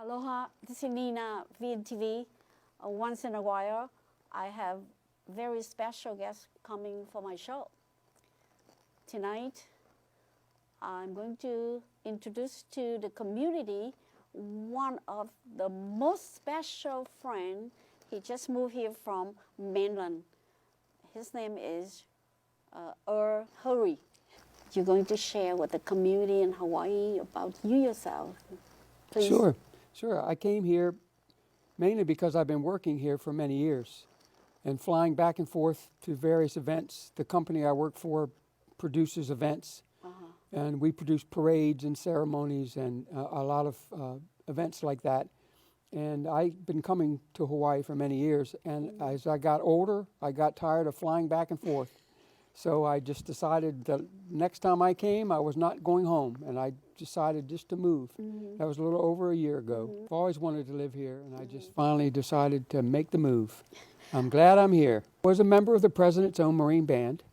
Aloha, this is Nina, VNTV. Once in a while, I have very special guests coming for my show. Tonight, I'm going to introduce to the community one of the most special friend. He just moved here from mainland. His name is Earl Hurrey. You're going to share with the community in Hawaii about you yourself. Please. Sure. I came here mainly because I've been working here for many years and flying back and forth to various events. The company I work for produces events, and we produce parades and ceremonies and a lot of events like that. And I've been coming to Hawaii for many years, and as I got older, I got tired of flying back and forth. So I just decided that next time I came, I was not going home, and I decided just to move. That was a little over a year ago. I've always wanted to live here, and I just finally decided to make the move. I'm glad I'm here. I was a member of the President's Own Marine Band.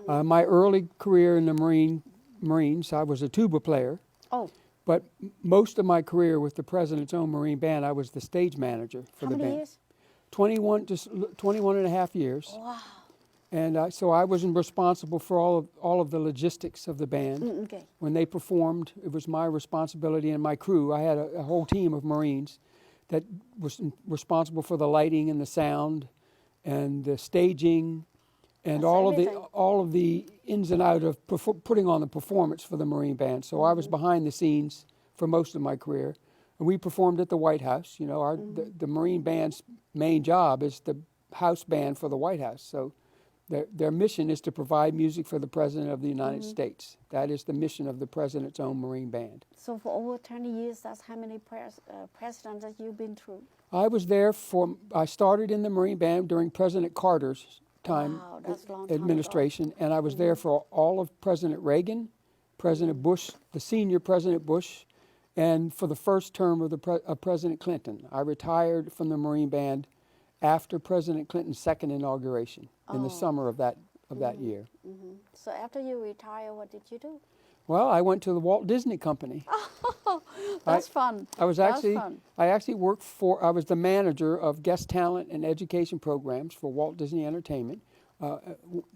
My early career in the Marines, I was a tuba player. Oh. But most of my career with the President's Own Marine Band, I was the stage manager for the band. How many years? 21 and a half years. Wow. And so I was responsible for all of the logistics of the band. Okay. When they performed, it was my responsibility and my crew. I had a whole team of Marines that was responsible for the lighting and the sound and the staging and all of the ins and outs of putting on the performance for the Marine Band. So I was behind the scenes for most of my career. And we performed at the White House. You know, the Marine Band's main job is the house band for the White House. So their mission is to provide music for the President of the United States. That is the mission of the President's Own Marine Band. So for over 20 years, that's how many presidents that you've been through? I was there I started in the Marine Band during President Carter's time, that's a long time administration, and I was there for all of President Reagan, President Bush, the senior President Bush, and for the first term of President Clinton. I retired from the Marine Band after President Clinton's second inauguration in the summer of that year. So after you retired, what did you do? Well, I went to the Walt Disney Company. Oh, that's fun. I was actually I was the manager of guest talent and education programs for Walt Disney Entertainment,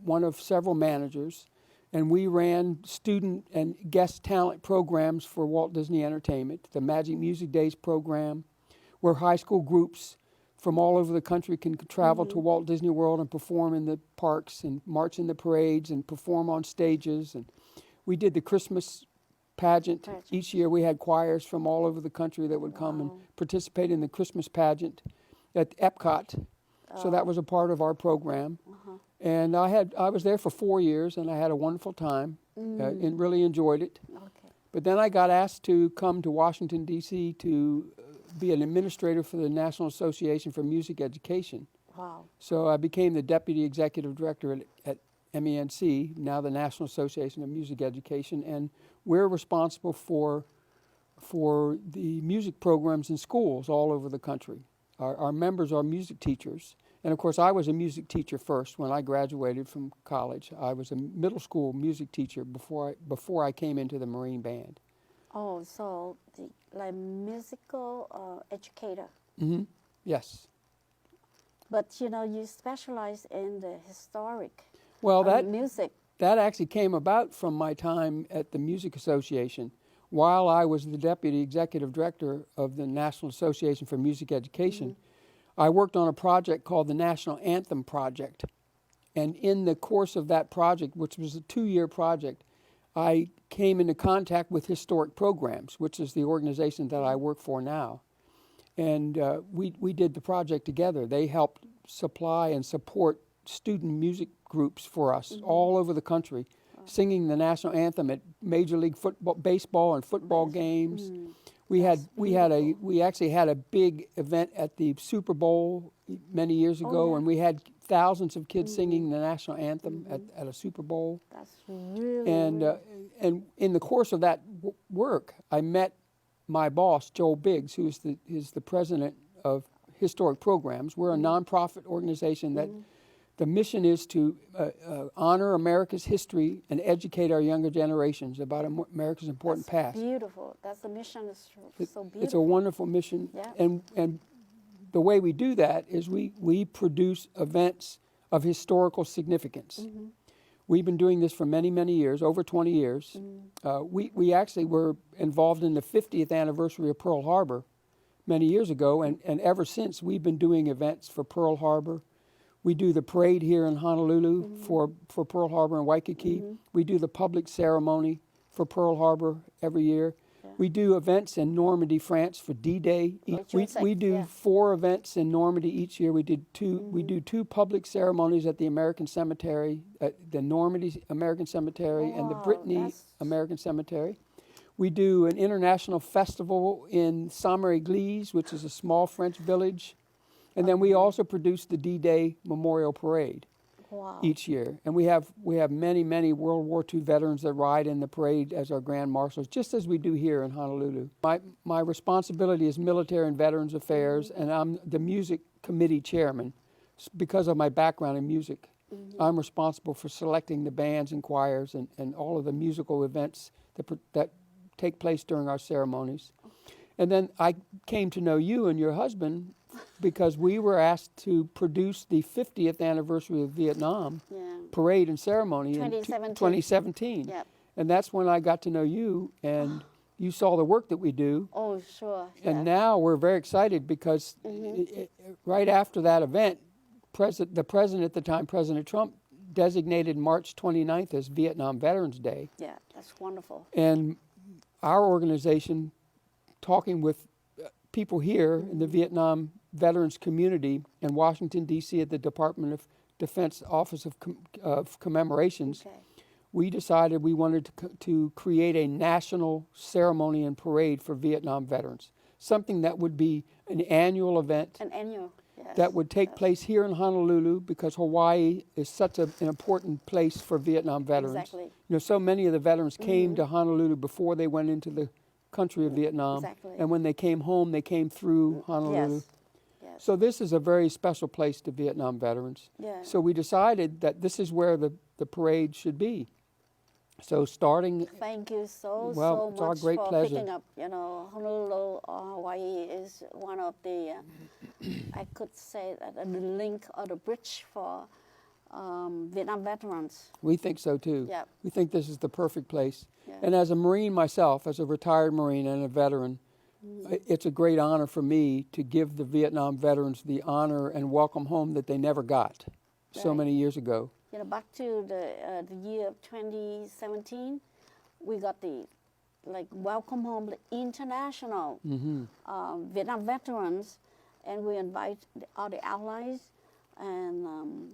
one of several managers, and we ran student and guest talent programs for Walt Disney Entertainment, the Magic Music Days program, where high school groups from all over the country can travel to Walt Disney World and perform in the parks and march in the parades and perform on stages. And we did the Christmas pageant. Each year we had choirs from all over the country that would come and participate in the Christmas pageant at Epcot. So that was a part of our program. And I was there for 4 years, and I had a wonderful time and really enjoyed it. Okay. But then I got asked to come to Washington, D.C. to be an administrator for the National Association for Music Education. Wow. So I became the Deputy Executive Director at MENC, now the National Association of Music Education, and we're responsible for the music programs in schools all over the country. Our members are music teachers, and of course I was a music teacher first when I graduated from college. I was a middle school music teacher before I came into the Marine Band. Oh, so like musical educator. Yes. But you specialize in the historic music. That actually came about from my time at the Music Association. While I was the Deputy Executive Director of the National Association for Music Education, I worked on a project called the National Anthem Project. And in the course of that project, which was a 2-year project, I came into contact with Historic Programs, which is the organization that I work for now. And we did the project together. They helped supply and support student music groups for us all over the country, singing the national anthem at Major League baseball and football games. We actually had a big event at the Super Bowl many years ago, and we had thousands of kids singing the national anthem at a Super Bowl. That's really and in the course of that work, I met my boss, Joel Biggs, who is the president of Historic Programs. We're a nonprofit organization The mission is to honor America's history and educate our younger generations about America's important past. Beautiful. That's the mission. Is so beautiful. It's a wonderful mission. Yeah. And the way we do that is we produce events of historical significance. Mm-hmm. We've been doing this for many, many years, over 20 years. We actually were involved in the 50th anniversary of Pearl Harbor many years ago, and ever since we've been doing events for Pearl Harbor. We do the parade here in Honolulu for Pearl Harbor and Waikiki. We do the public ceremony for Pearl Harbor every year. Yeah. We do events in Normandy, France for D-Day. We do 4 events in Normandy each year. We do two public ceremonies at the American Cemetery, the Normandy American Cemetery and the Brittany American Cemetery. We do an international festival in Saint-Marie-Église, which is a small French village. And then we also produce the D-Day Memorial Parade each year. And we have many, many World War II veterans that ride in the parade as our grand marshals, just as we do here in Honolulu. My responsibility is Military and Veterans Affairs, and I'm the music committee chairman. Because of my background in music, I'm responsible for selecting the bands and choirs and all of the musical events that take place during our ceremonies. And then I came to know you and your husband because we were asked to produce the 50th anniversary of Vietnam parade and ceremony in 2017. Yep. And that's when I got to know you, and you saw the work that we do. Oh, sure. And now we're very excited because right after that event, the president at the time, President Trump, designated March 29th as Vietnam Veterans Day. Yeah, that's wonderful. And our organization, talking with people here in the Vietnam veterans community in Washington, D.C. at the Department of Defense Office of Commemorations, we decided we wanted to create a national ceremony and parade for Vietnam veterans, something that would be an annual event. An annual, yes. That would take place here in Honolulu because Hawaii is such an important place for Vietnam veterans. Exactly. You know, so many of the veterans came to Honolulu before they went into the country of Vietnam. Exactly. And when they came home, they came through Honolulu. Yes. Yes. So this is a very special place to Vietnam veterans. Yeah. So we decided that this is where the parade should be. So starting... Thank you so it's our much great for pleasure. picking up. You know, Honolulu, Hawaii is one of the, I could say that the link or the bridge for Vietnam veterans. We think so too. Yeah. We think this is the perfect place. Yeah. And as a Marine myself, as a retired Marine and a veteran, it's a great honor for me to give the Vietnam veterans the honor and welcome home that they never got so many years ago. You know, back to the year of 2017, we got the welcome home the international Vietnam veterans, and we invite all the allies. And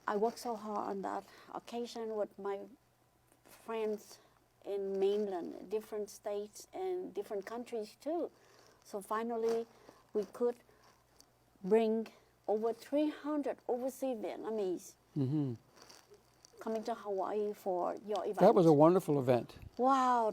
I worked so hard on that occasion with my friends in mainland, different states and different countries too. So finally, we could bring over 300 overseas Vietnamese coming to Hawaii for your event. That was a wonderful event. Wow,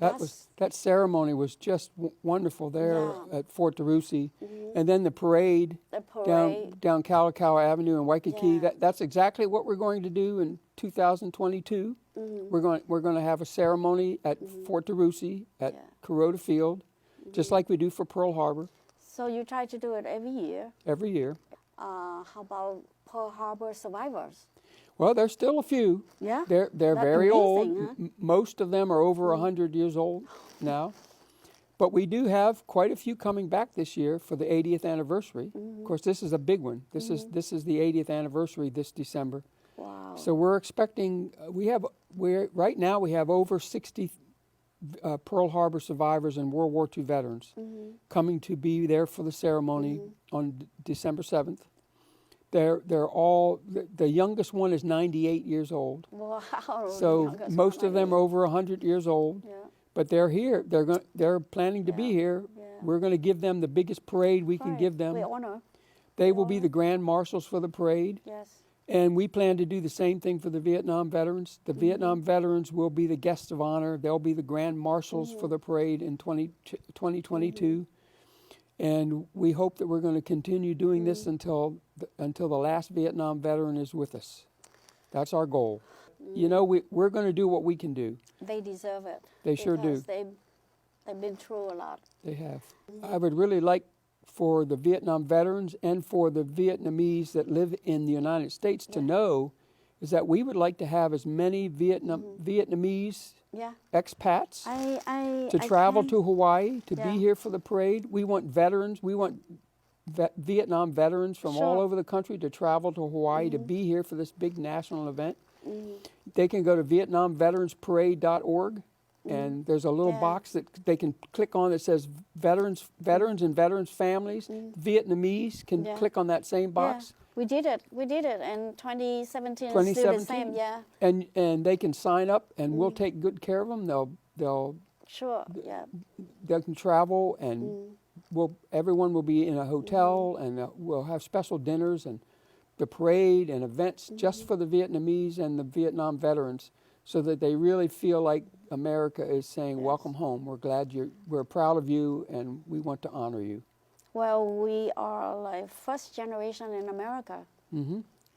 That ceremony was just wonderful there at Fort DeRussy. And then the parade, down Kalakaua Avenue in Waikiki. That's exactly what we're going to do in 2022. We're going to have a ceremony at Fort DeRussy at Kuroda Field, just like we do for Pearl Harbor. So you try to do it every year. Every year. How about Pearl Harbor survivors? Well, there's still a few. Yeah. They're very old. Huh? Most of them are over 100 years old now. But we do have quite a few coming back this year for the 80th anniversary. Of course, this is a big one. This is the 80th anniversary this December. Wow. So we're expecting right now we have over 60 Pearl Harbor survivors and World War II veterans coming to be there for the ceremony on December 7th. They're all, the youngest one is 98 years old. Wow. So most of them are over 100 years old. Yeah. But they're here. They're planning to be here. Yeah. We're going to give them the biggest parade we can give them. We honor. They will be the grand marshals for the parade. Yes. And we plan to do the same thing for the Vietnam veterans. The Vietnam veterans will be the guests of honor. They'll be the grand marshals for the parade in 2022. And we hope that we're going to continue doing this until the last Vietnam veteran is with us. That's our goal. You know, we're going to do what we can do. They deserve it. They sure do. Because they've been through a lot. They have. I would really like for the Vietnam veterans and for the Vietnamese that live in the United States to know is that we would like to have as many Vietnamese expats to travel to Hawaii, to be here for the parade. We want veterans. We want Vietnam veterans from all over the country to travel to Hawaii to be here for this big national event. They can go to VietnamVeteransParade.org, and there's a little box that they can click on that says veterans and veterans families. Vietnamese can click on that same box. We did it in 2017. It's still the same, And they can sign up, and we'll take good care of them. They'll they can travel, and everyone will be in a hotel, and we'll have special dinners and the parade and events just for the Vietnamese and the Vietnam veterans, so that they really feel like America is saying, "Welcome home. We're proud of you, and we want to honor you." Well, we are like first generation in America,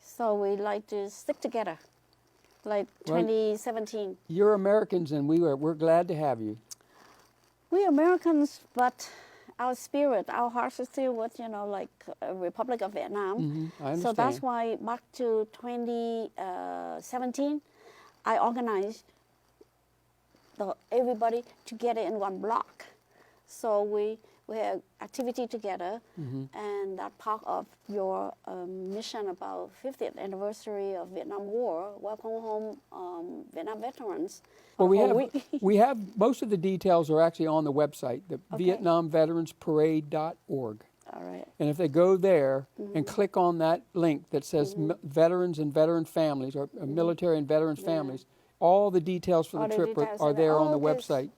so we like to stick together, like 2017. You're Americans, and we're glad to have you. We're Americans, but our spirit, our hearts are still with, like Republic of Vietnam. I understand. So that's why back to 2017, I organized everybody together in one block. So we had activity together, and that part of your mission about 50th anniversary of Vietnam War, welcome home Vietnam veterans. Well, we have most of the details are actually on the website, the VietnamVeteransParade.org. All right. And if they go there and click on that link that says veterans and veteran families, or military and veterans families, all the details for the trip are there on the website.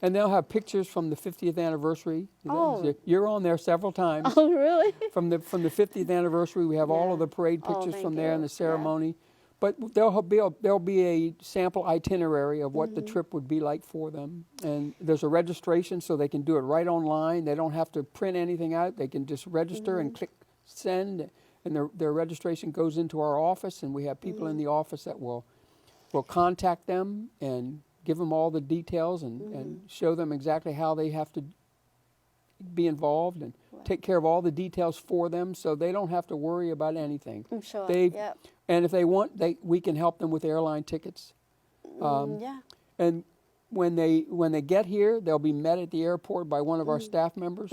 And they'll have pictures from the 50th anniversary. Oh. You're on there several times. Oh, really? From the 50th anniversary, we have all of the parade pictures from there and the ceremony. But there'll be a sample itinerary of what the trip would be like for them. And there's a registration, so they can do it right online. They don't have to print anything out. They can just register and click send, and their registration goes into our office, and we have people in the office that will contact them and give them all the details and show them exactly how they have to be involved and take care of all the details for them, so they don't have to worry about anything. I'm sure. And if they want, we can help them with airline tickets. And when they get here, they'll be met at the airport by one of our staff members.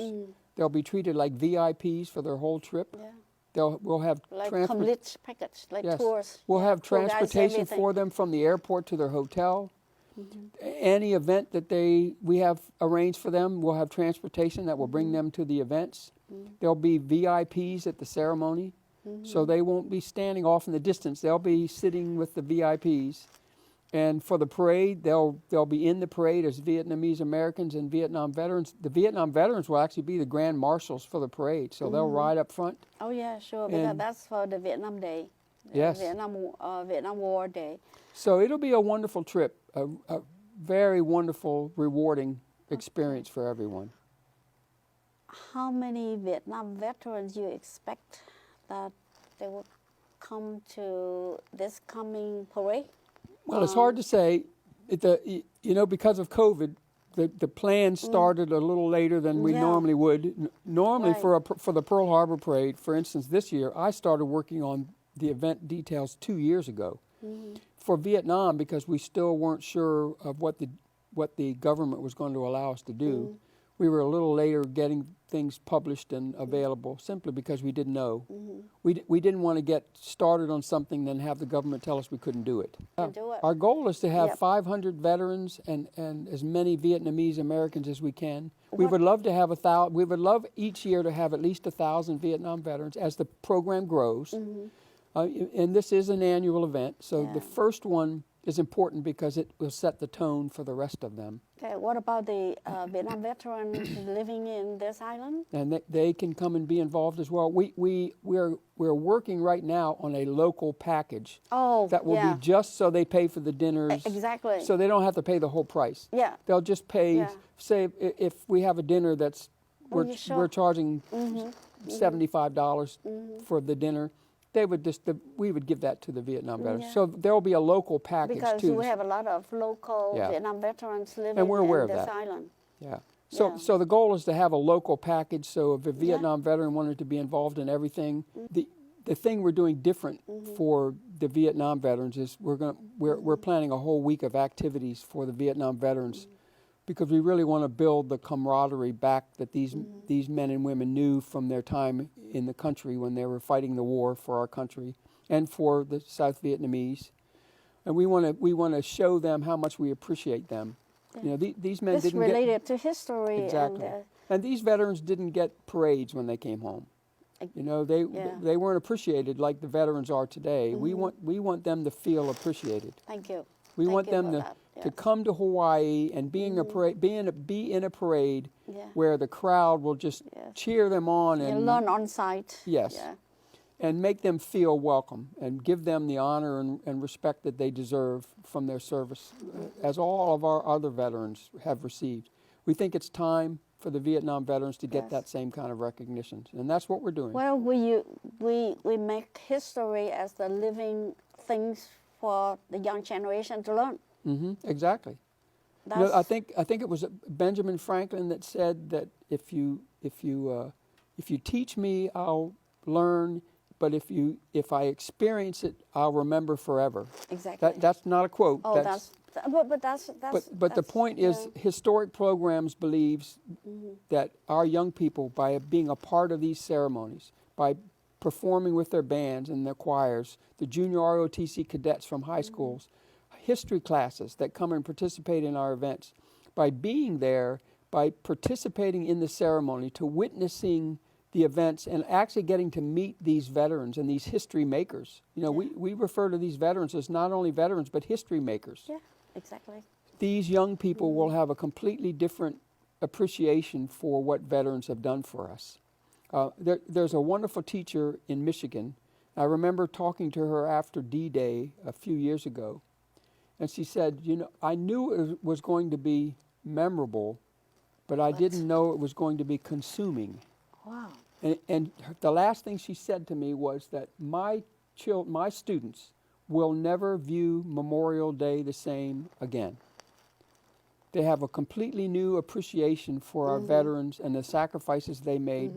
They'll be treated like VIPs for their whole trip. We'll have complete package, tours. We'll have transportation for them from the airport to their hotel. Any event that we have arranged for them, we'll have transportation that will bring them to the events. There'll be VIPs at the ceremony, so they won't be standing off in the distance. They'll be sitting with the VIPs. And for the parade, they'll be in the parade as Vietnamese Americans and Vietnam veterans. The Vietnam veterans will actually be the grand marshals for the parade, so they'll ride up front. Oh yeah, sure, because that's for the Vietnam Day. Yes. Vietnam War Day. So it'll be a wonderful trip, a very wonderful, rewarding experience for everyone. How many Vietnam veterans you expect that they will come to this coming parade? Well, it's hard to say. Because of COVID, the plan started a little later than we normally would. Normally, for the Pearl Harbor Parade, for instance, this year, I started working on the event details 2 years ago. For Vietnam, because we still weren't sure of what the government was going to allow us to do, we were a little later getting things published and available, simply because we didn't know. We didn't want to get started on something then have the government tell us we couldn't do it. Our goal is to have 500 veterans and as many Vietnamese Americans as we can. We would love to have we would love each year to have at least 1,000 Vietnam veterans as the program grows. And this is an annual event, so the first one is important because it will set the tone for the rest of them. Okay, what about the Vietnam veterans living in this island? And they can come and be involved as well. We're working right now on a local package that will be just so they pay for the dinners. Exactly. So they don't have to pay the whole price. Yeah. They'll just pay, say, if we have a dinner that's Oh, you sure? we're charging $75 for the dinner. They would we would give that to the Vietnam veterans. Yeah. So there will be a local package Because too. we have a lot of local Yeah. Vietnam veterans living And we're aware in of this that. island. Yeah. So Yeah. so the goal is to have a local package. So if a Vietnam veteran wanted to be involved in everything, the thing we're doing different for the Vietnam veterans is we're planning a whole week of activities for the Vietnam veterans because we really want to build the camaraderie back that these men and women knew from their time in the country when they were fighting the war for our country and for the South Vietnamese. And we want to show them how much we appreciate them. You know, these men It's didn't related to history. exactly. And, And these veterans didn't get parades when they came home. You know, they weren't appreciated like the veterans are today. We want them to feel appreciated. thank you. We Thank want you them for to, that. to Yes. come to Hawaii and be in a parade Yeah. where the crowd will just Yes. cheer them on You and learn on site. Yes. Yeah. and make them feel welcome and give them the honor and respect that they deserve from their service, as all of our other veterans have received. We think it's time for the Vietnam veterans to get Yes. that same kind of recognition, and that's what we're doing. Well, we make history as the living things for the young generation to learn. Exactly. You know, I think it was Benjamin Franklin that said that if you teach me, I'll learn. But if I experience it, I'll remember forever. Exactly. That's not a quote. but that's But the point is, Historic Programs believes that our young people, by being a part of these ceremonies, by performing with their bands and their choirs, the junior ROTC cadets from high schools, history classes that come and participate in our events, by being there, by participating in the ceremony, to witnessing the events and actually getting to meet these veterans and these history makers. You know, we refer to these veterans as not only veterans, but history makers. Yeah, exactly. These young people will have a completely different appreciation for what veterans have done for us. There's a wonderful teacher in Michigan. I remember talking to her after D-Day a few years ago, and she said, you know, I knew it was going to be memorable, but I didn't know it was going to be consuming. Wow. And the last thing she said to me was that my students will never view Memorial Day the same again. They have a completely new appreciation for our veterans and the sacrifices they made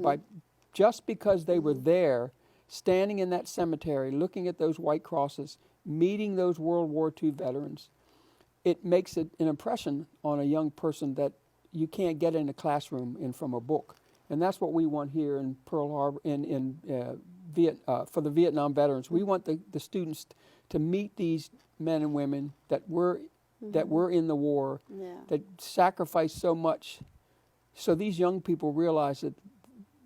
just because they were there, standing in that cemetery, looking at those white crosses, meeting those World War II veterans. It makes an impression on a young person that you can't get in a classroom and from a book. And that's what we want here in Pearl Harbor, for the Vietnam veterans. We want the students to meet these men and women that were in the war, that sacrificed so much. So these young people realize that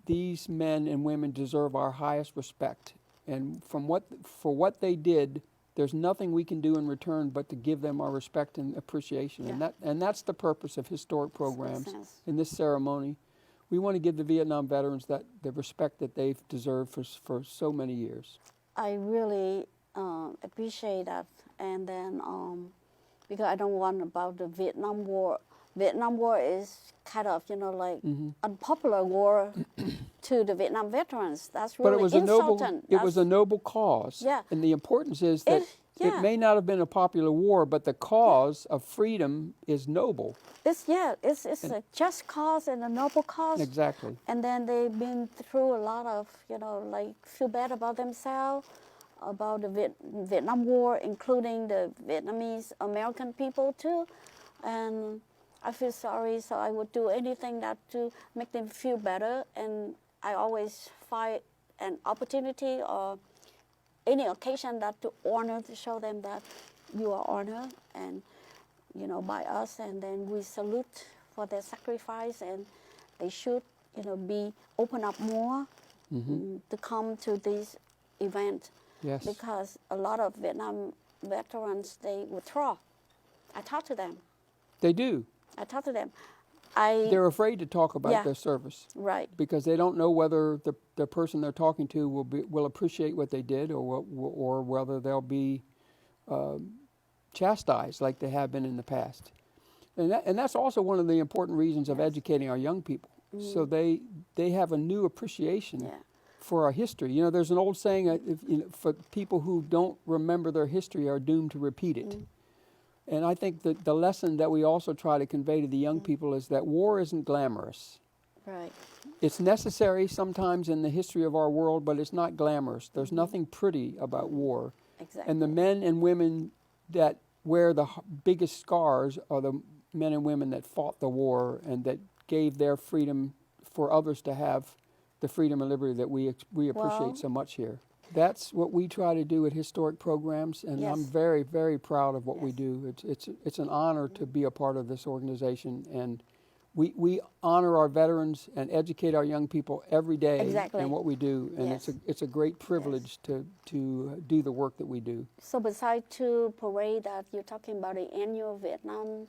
these men and women deserve our highest respect. And for what they did, there's nothing we can do in return but to give them our respect and appreciation. Yeah. And that's the purpose of historic programs Makes sense. in this ceremony. We want to give the Vietnam veterans the respect that they've deserved for so many years. I really appreciate that. And then because I don't want about the Vietnam War. Vietnam War is kind of, like unpopular war to the Vietnam veterans. That's really But it was insulting. it was a noble cause. Yeah. And the importance is that yeah. it may not have been a popular war, but the cause of freedom is noble. It's a just cause and a noble cause. Exactly. And then they've been through a lot of, feel bad about themselves, about the Vietnam War, including the Vietnamese American people too. And I feel sorry, so I would do anything to make them feel better. And I always find an opportunity or any occasion to honor, to show them that you are honored and, by us. And then we salute for their sacrifice, and they should, be open up more to come to this event. Yes. Because a lot of Vietnam veterans, they withdraw. I talk to them. They do. I talk to them. They're afraid to talk about Yeah. their service. Right. Because they don't know whether the person they're talking to will appreciate what they did, or whether they'll be chastised like they have been in the past. And that's also one of the important reasons of educating our young people, So they have a new appreciation Yeah. for our history. You know, there's an old saying, for people who don't remember their history are doomed to repeat it. And I think that the lesson that we also try to convey to the young people is that war isn't glamorous. Right. It's necessary sometimes in the history of our world, but it's not glamorous. There's nothing pretty about war. Exactly. And the men and women that wear the biggest scars are the men and women that fought the war and that gave their freedom for others to have the freedom and liberty that we appreciate so much here. That's what we try to do at historic programs, and Yes. I'm very, very proud of what we Yes. do. It's an honor to be a part of this organization, and we honor our veterans and educate our young people every day Exactly. in what we do, and Yes. it's a great privilege to do the work that we do. So besides two parade that you're talking about, the annual Vietnam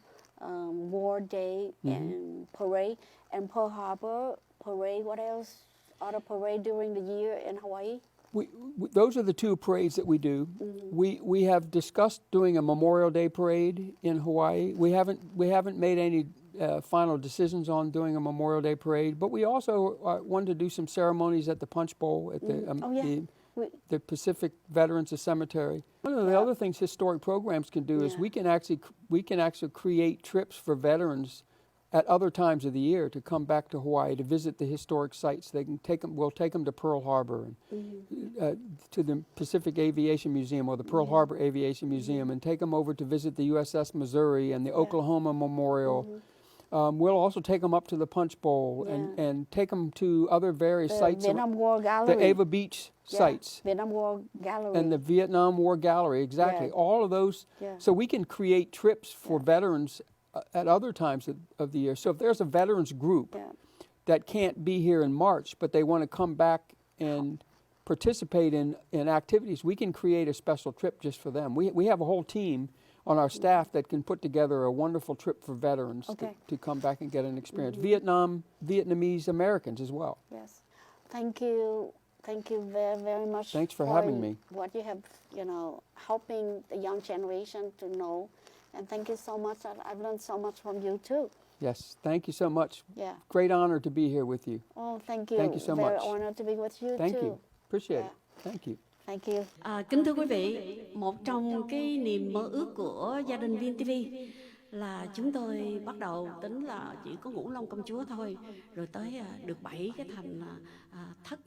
War Day and parade, and Pearl Harbor parade, what else? Other parade during the year in Hawaii? Those are the two parades that we do. We have discussed doing a Memorial Day parade in Hawaii. We haven't made any final decisions on doing a Memorial Day parade, but we also want to do some ceremonies at the Punch Bowl at the Pacific Veterans Cemetery. One of the other things historic programs can do is we can actually create trips for veterans at other times of the year to come back to Hawaii to visit the historic sites. They can take them. We'll take them to Pearl Harbor and to the Pacific Aviation Museum or the Pearl Harbor Aviation Museum, and take them over to visit the USS Missouri and the Oklahoma Memorial. We'll also take them up to the Punch Bowl and take them to other various sites. Vietnam War Gallery. The Ava Beach sites. Vietnam War Gallery. And the Vietnam War Gallery, exactly. Yeah. All of those. Yeah. So we can create trips for veterans at other times of the year. So if there's a veterans group that can't be here in March, but they want to come back and participate in activities, we can create a special trip just for them. We have a whole team on our staff that can put together a wonderful trip for veterans to come back and get an experience. Vietnamese Americans as well. Yes. Thank you. Thank you very, very much. Thanks for having me. What you have, helping the young generation to know. And thank you so much. I've learned so much from you too. Yes, thank you so much. Yeah. Great honor to be here with you. Oh, thank you. Thank you so much. Very honored to be with you Thank too. you. Appreciate it. Thank you. Thank you. Kính thưa quý vị, một trong cái niềm mơ ước của gia đình VNTV là chúng tôi bắt đầu tính là chỉ có Ngũ Long Công Chúa thôi, rồi tới được 7 cái thành thất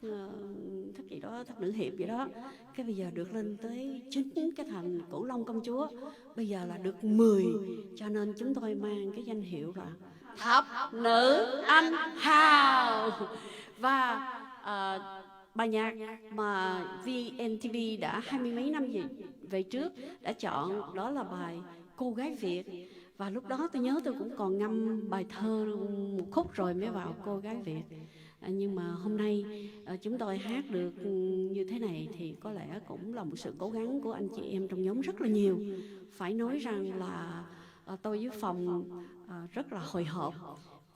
gì đó, thất nữ hiệp gì đó, cái bây giờ được lên tới 9 cái thành Cửu Long Công Chúa, bây giờ là được 10, cho nên chúng tôi mang cái danh hiệu là Thập Nữ Anh Hào. Và bài nhạc mà VNTV đã 20 mấy năm về trước đã chọn đó là bài Cô Gái Việt. Và lúc đó tôi nhớ tôi cũng còn ngâm bài thơ một khúc rồi mới vào Cô Gái Việt. Nhưng mà hôm nay chúng tôi hát được như thế này thì có lẽ cũng là một sự cố gắng của anh chị em trong nhóm rất là nhiều. Phải nói rằng là tôi với Phỏng rất là hồi hộp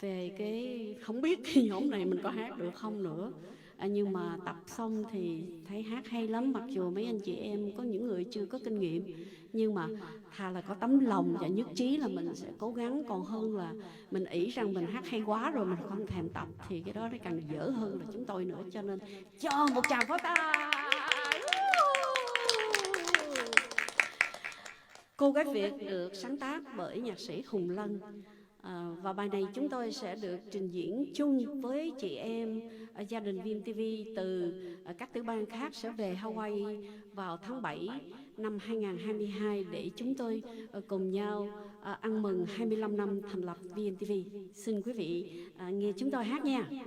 về cái không biết cái nhóm này mình có hát được không nữa. Nhưng mà tập xong thì thấy hát hay lắm, mặc dù mấy anh chị em có những người chưa có kinh nghiệm, nhưng mà thà là có tấm lòng và nhất trí là mình sẽ cố gắng, còn hơn là mình ỷ rằng mình hát hay quá rồi mình không thèm tập thì cái đó nó càng dở hơn là chúng tôi nữa. Cho nên cho một tràng pháo tay. Cô Gái Việt được sáng tác bởi nhạc sĩ Hùng Lân. Và bài này chúng tôi sẽ được trình diễn chung với chị em gia đình VNTV từ các tiểu bang khác sẽ về Hawaii vào tháng 7 năm 2022 để chúng tôi cùng nhau ăn mừng 25 năm thành lập VNTV. Xin quý vị nghe chúng tôi hát nha. Hãy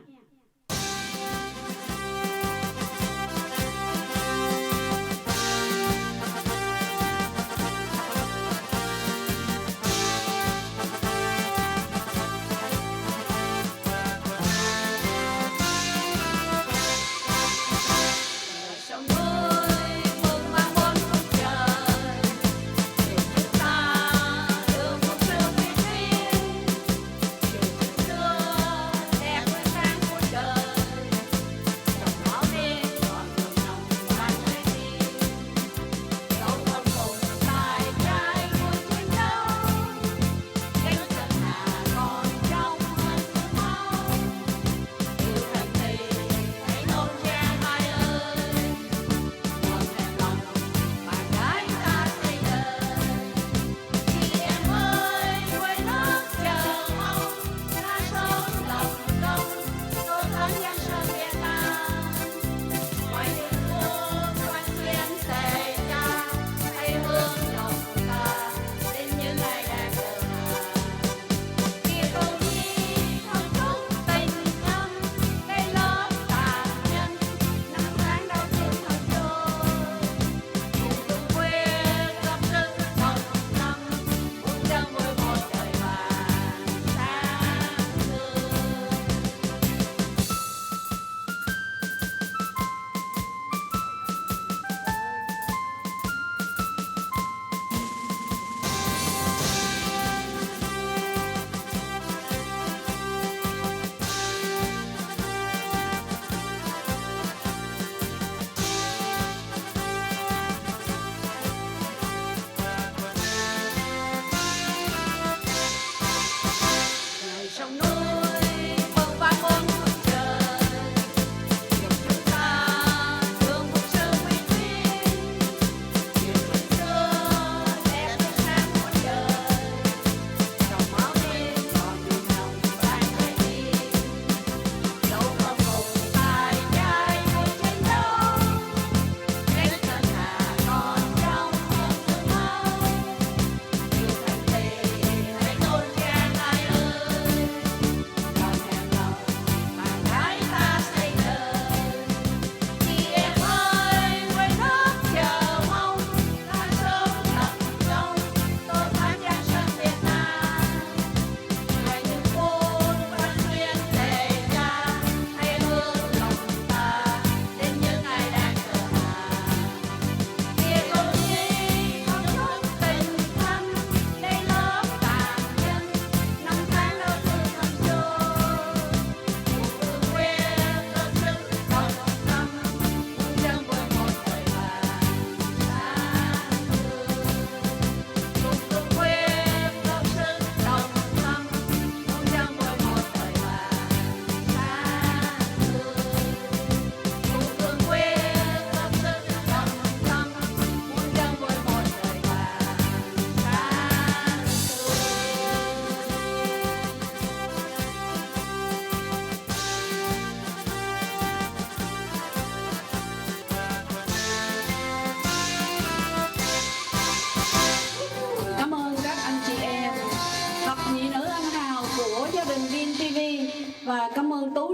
subscribe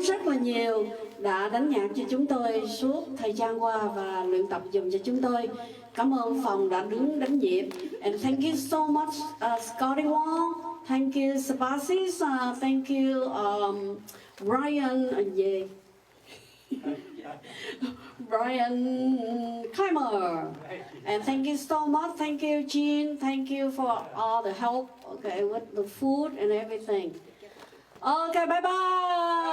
rất là nhiều đã đánh nhạc cho chúng tôi suốt thời gian qua và luyện tập dùm cho chúng tôi. Cảm ơn Phỏng đã đứng đánh nhịp. And thank you so much, Scotty Wong. Thank you, Sebastian. Thank you, Brian. Brian Keimer. And thank you so much. Thank you, Jean. Thank you for all the help, okay, with the food and everything. Okay, bye-bye.